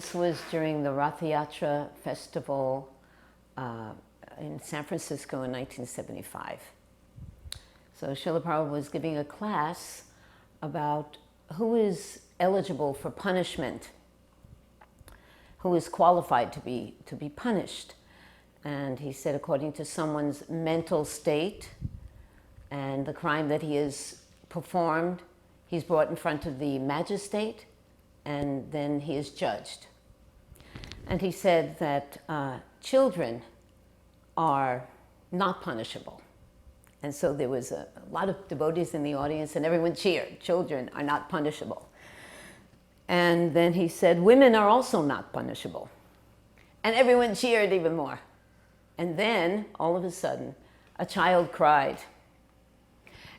this was during the Rath Yatra festival in San Francisco in 1975. So Srila Prabhupada was giving a class about who is eligible for punishment, who is qualified to be punished. And he said according to someone's mental state and the crime that he has performed, he's brought in front of the magistrate and then he is judged. And he said that children are not punishable. And so there was a lot of devotees in the audience and everyone cheered. Children are not punishable. And then he said, women are also not punishable. And everyone cheered even more. And then, all of a sudden, a child cried.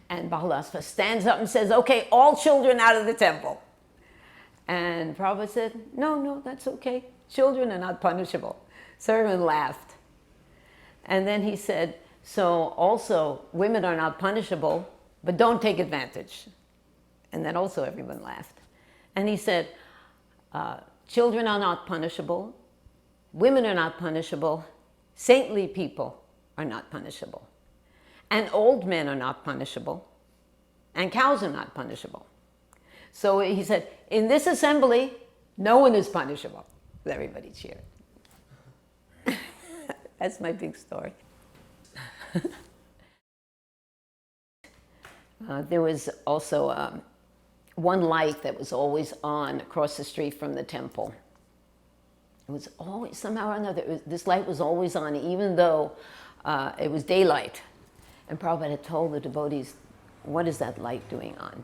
And Bahalasva stands up and says, okay, all children out of the temple. And Prabhupada said, no, that's okay. Children are not punishable. So everyone laughed. And then he said, so also women are not punishable, but don't take advantage. And then also everyone laughed. And he said, children are not punishable, women are not punishable, saintly people are not punishable, and old men are not punishable, and cows are not punishable. So he said, in this assembly, no one is punishable. Everybody cheered. That's my big story. There was also one light that was always on across the street from the temple. It was always, somehow or another, this light was always on, even though it was daylight. And Prabhupada had told the devotees, what is that light doing on?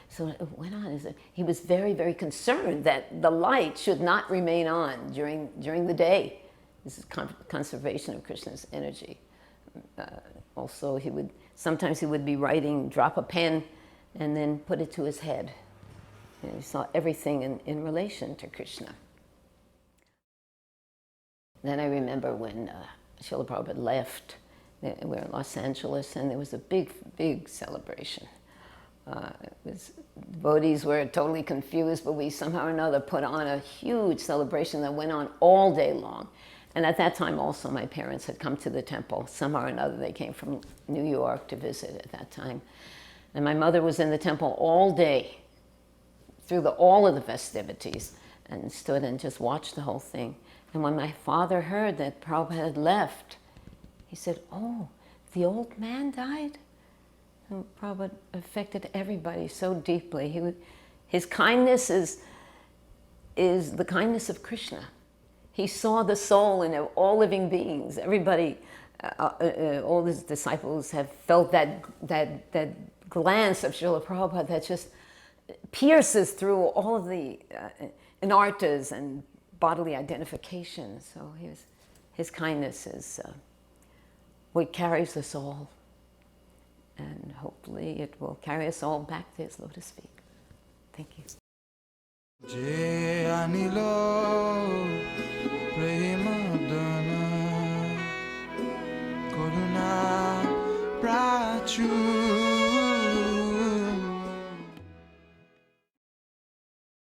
So it went on. He was very, very concerned that the light should not remain on during the day. This is conservation of Krishna's energy. Also, sometimes he would be writing, drop a pen, and then put it to his head. And he saw everything in relation to Krishna. Then I remember when Srila Prabhupada left, we were in Los Angeles, and there was a big, big celebration. Devotees were totally confused, but we somehow or another put on a huge celebration that went on all day long. And at that time also my parents had come to the temple. Somehow or another they came from New York to visit at that time. And my mother was in the temple all day through all of the festivities and stood and just watched the whole thing. And when my father heard that Prabhupada had left, he said, oh, the old man died? And Prabhupada affected everybody so deeply. His kindness is the kindness of Krishna. He saw the soul in all living beings. Everybody, all his disciples have felt that glance of Srila Prabhupada that just pierces through all of the anartas and bodily identification. So his kindness is what carries us all. And hopefully it will carry us all back to his lotus feet. Thank you.